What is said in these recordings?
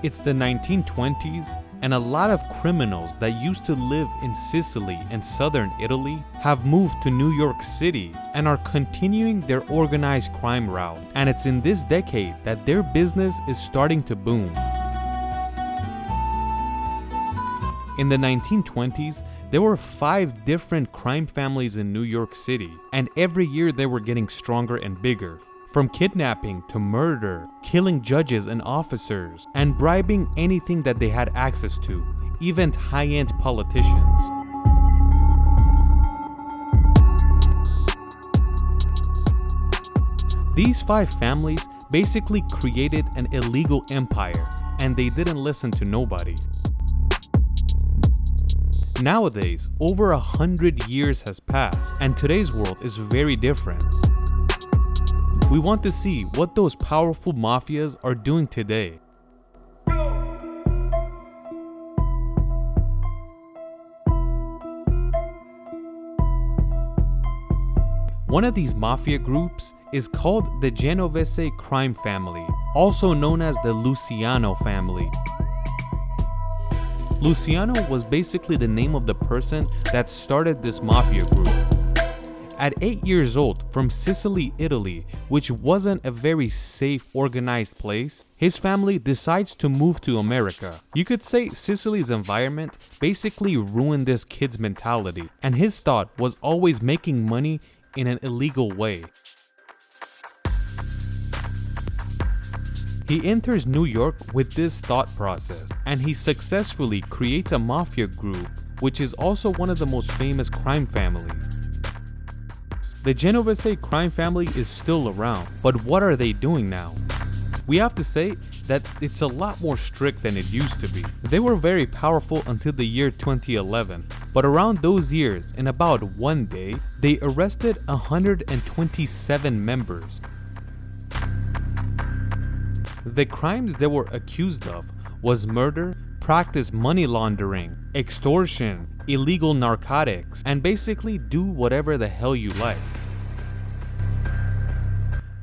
It's the 1920s, and a lot of criminals that used to live in Sicily and southern Italy have moved to New York City and are continuing their organized crime route. And it's in this decade that their business is starting to boom. In the 1920s, there were 5 different crime families in New York City, and every year they were getting stronger and bigger. From kidnapping to murder, killing judges and officers, and bribing anything that they had access to, even high-end politicians. These 5 families basically created an illegal empire, and they didn't listen to nobody. Nowadays, over 100 years has passed, and today's world is very different. We want to see what those powerful mafias are doing today. One of these mafia groups is called the Genovese crime family, also known as the Luciano family. Luciano was basically the name of the person that started this mafia group. At 8 years old, from Sicily, Italy, which wasn't a very safe, organized place, his family decides to move to America. You could say Sicily's environment basically ruined this kid's mentality, and his thought was always making money in an illegal way. He enters New York with this thought process, and he successfully creates a mafia group, which is also one of the most famous crime families. The Genovese crime family is still around, but what are they doing now? We have to say that it's a lot more strict than it used to be. They were very powerful until the year 2011, but around those years, in about one day, they arrested 127 members. The crimes they were accused of was murder, practice money laundering, extortion, illegal narcotics, and basically do whatever the hell you like.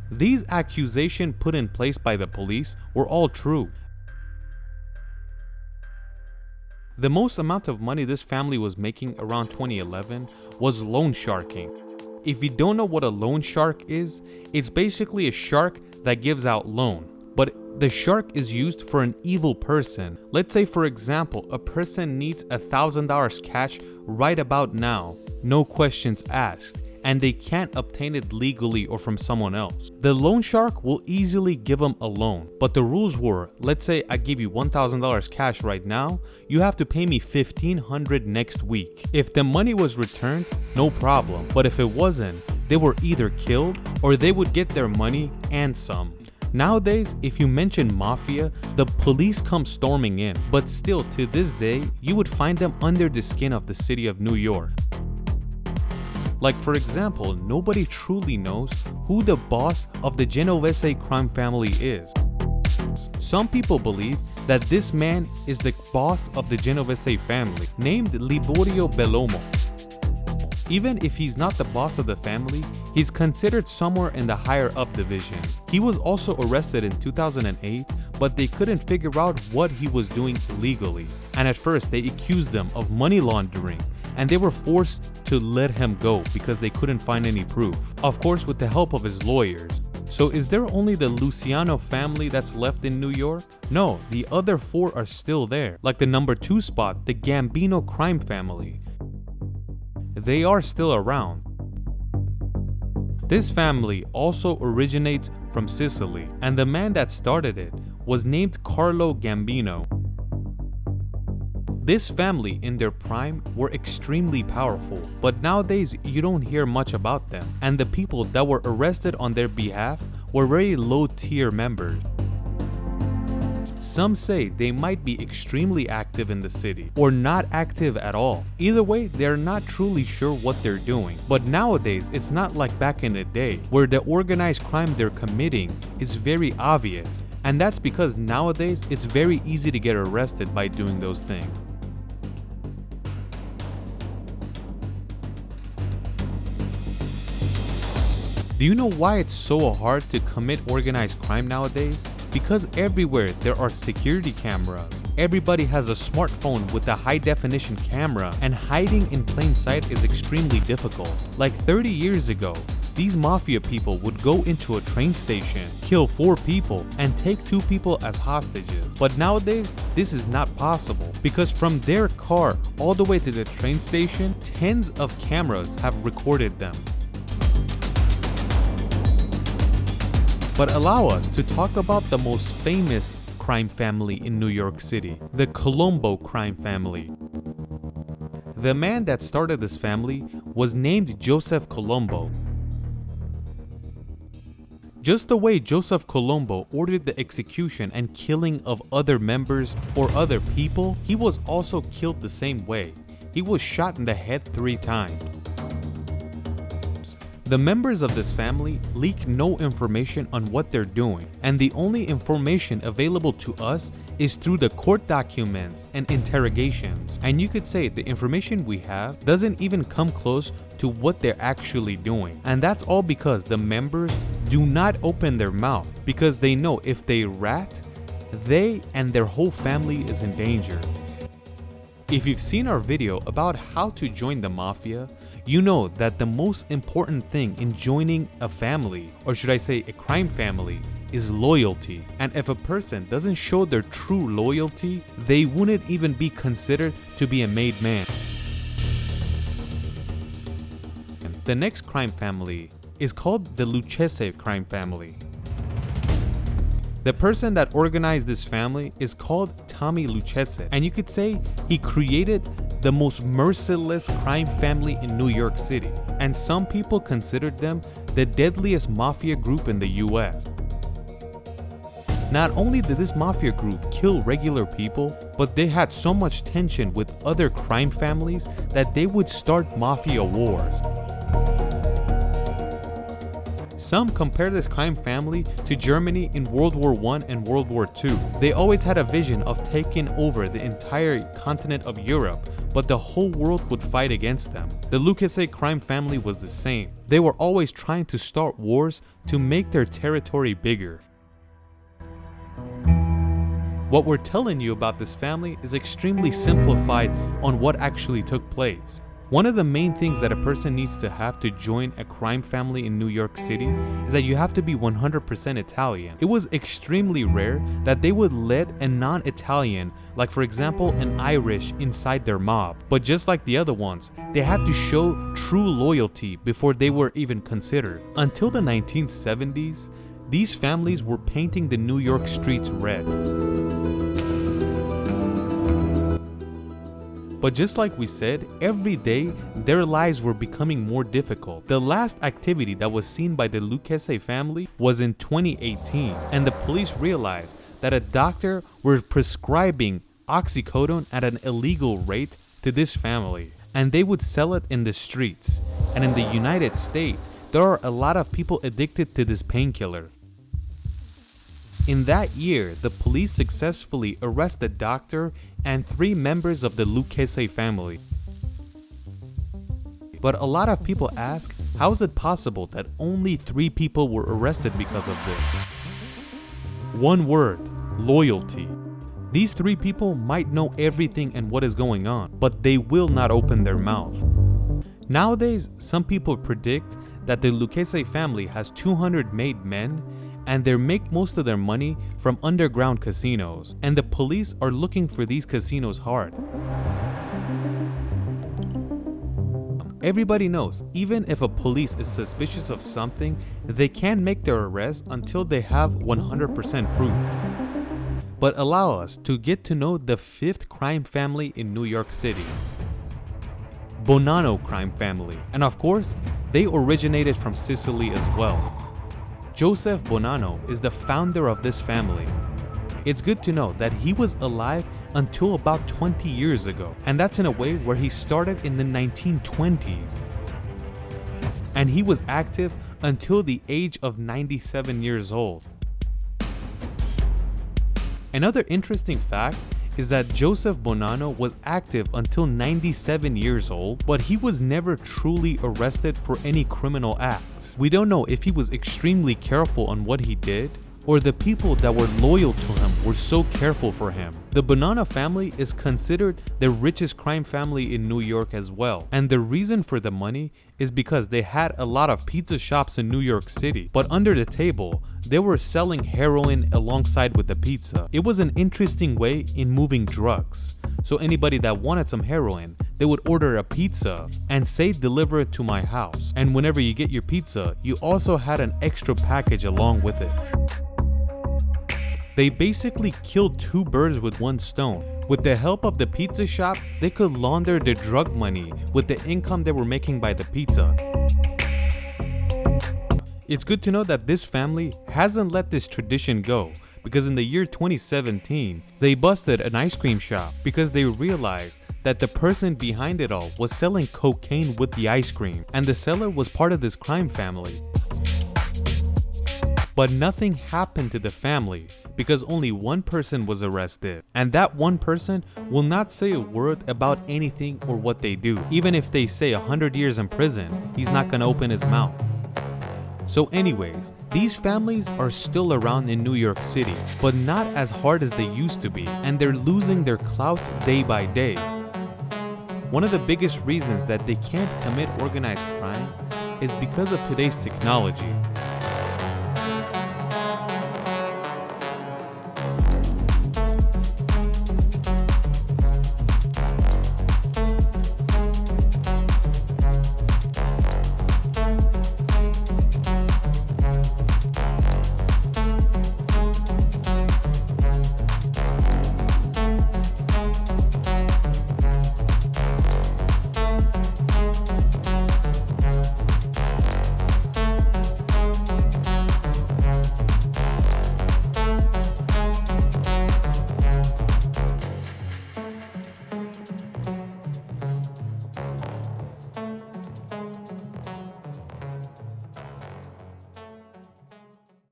These accusations put in place by the police were all true. The most amount of money this family was making around 2011 was loan sharking. If you don't know what a loan shark is, it's basically a shark that gives out loan. But the shark is used for an evil person. Let's say, for example, a person needs $1,000 cash right about now, no questions asked, and they can't obtain it legally or from someone else. The loan shark will easily give them a loan, but the rules were, let's say I give you $1,000 cash right now, you have to pay me $1,500 next week. If the money was returned, no problem, but if it wasn't, they were either killed or they would get their money and some. Nowadays, if you mention mafia, the police come storming in, but still to this day, you would find them under the skin of the city of New York. Like for example, nobody truly knows who the boss of the Genovese crime family is. Some people believe that this man is the boss of the Genovese family, named Liborio Bellomo. Even if he's not the boss of the family, he's considered somewhere in the higher up divisions. He was also arrested in 2008, but they couldn't figure out what he was doing illegally. And at first they accused him of money laundering, and they were forced to let him go because they couldn't find any proof. Of course, with the help of his lawyers. So is there only the Luciano family that's left in New York? No, the other 4 are still there, like the number 2 spot, the Gambino crime family. They are still around. This family also originates from Sicily, and the man that started it was named Carlo Gambino. This family in their prime were extremely powerful, but nowadays you don't hear much about them, and the people that were arrested on their behalf were very low-tier members. Some say they might be extremely active in the city or not active at all. Either way, they're not truly sure what they're doing. But nowadays, it's not like back in the day where the organized crime they're committing is very obvious. And that's because nowadays, it's very easy to get arrested by doing those things. Do you know why it's so hard to commit organized crime nowadays? Because everywhere there are security cameras, everybody has a smartphone with a high-definition camera, and hiding in plain sight is extremely difficult. Like 30 years ago, these mafia people would go into a train station, kill 4 people, and take 2 people as hostages. But nowadays, this is not possible because from their car all the way to the train station, tens of cameras have recorded them. But allow us to talk about the most famous crime family in New York City, the Colombo crime family. The man that started this family was named Joseph Colombo. Just the way Joseph Colombo ordered the execution and killing of other members or other people, he was also killed the same way. He was shot in the head 3 times. The members of this family leak no information on what they're doing, and the only information available to us is through the court documents and interrogations. And you could say the information we have doesn't even come close to what they're actually doing. And that's all because the members do not open their mouth because they know if they rat, they and their whole family is in danger. If you've seen our video about how to join the mafia, you know that the most important thing in joining a family, or should I say a crime family, is loyalty. And if a person doesn't show their true loyalty, they wouldn't even be considered to be a made man. The next crime family is called the Lucchese crime family. The person that organized this family is called Tommy Lucchese, and you could say he created the most merciless crime family in New York City, and some people considered them the deadliest mafia group in the US. Not only did this mafia group kill regular people, but they had so much tension with other crime families that they would start mafia wars. Some compare this crime family to Germany in World War I and World War II. They always had a vision of taking over the entire continent of Europe, but the whole world would fight against them. The Lucchese crime family was the same. They were always trying to start wars to make their territory bigger. What we're telling you about this family is extremely simplified on what actually took place. One of the main things that a person needs to have to join a crime family in New York City is that you have to be 100% Italian. It was extremely rare that they would let a non-Italian, like for example an Irish, inside their mob. But just like the other ones, they had to show true loyalty before they were even considered. Until the 1970s, these families were painting the New York streets red. But just like we said, every day their lives were becoming more difficult. The last activity that was seen by the Lucchese family was in 2018, and the police realized that a doctor was prescribing oxycodone at an illegal rate to this family, and they would sell it in the streets. And in the United States, there are a lot of people addicted to this painkiller. In that year, the police successfully arrested the doctor and 3 members of the Lucchese family. But a lot of people ask, how is it possible that only 3 people were arrested because of this? One word: loyalty. These 3 people might know everything and what is going on, but they will not open their mouth. Nowadays, some people predict that the Lucchese family has 200 made men, and they make most of their money from underground casinos, and the police are looking for these casinos hard. Everybody knows, even if a police is suspicious of something, they can't make their arrest until they have 100% proof. But allow us to get to know the 5th crime family in New York City. Bonanno crime family, and of course, they originated from Sicily as well. Joseph Bonanno is the founder of this family. It's good to know that he was alive until about 20 years ago, and that's in a way where he started in the 1920s. And he was active until the age of 97 years old. Another interesting fact is that Joseph Bonanno was active until 97 years old, but he was never truly arrested for any criminal acts. We don't know if he was extremely careful on what he did, or the people that were loyal to him were so careful for him. The Bonanno family is considered the richest crime family in New York as well, and the reason for the money is because they had a lot of pizza shops in New York City, but under the table, they were selling heroin alongside with the pizza. It was an interesting way in moving drugs. So anybody that wanted some heroin, they would order a pizza and say deliver it to my house. And whenever you get your pizza, you also had an extra package along with it. They basically killed two birds with one stone. With the help of the pizza shop, they could launder their drug money with the income they were making by the pizza. It's good to know that this family hasn't let this tradition go, because in the year 2017, they busted an ice cream shop because they realized that the person behind it all was selling cocaine with the ice cream, and the seller was part of this crime family. But nothing happened to the family because only one person was arrested, and that one person will not say a word about anything or what they do. Even if they say 100 years in prison, he's not gonna open his mouth. So anyways, these families are still around in New York City, but not as hard as they used to be, and they're losing their clout day by day. One of the biggest reasons that they can't commit organized crime is because of today's technology.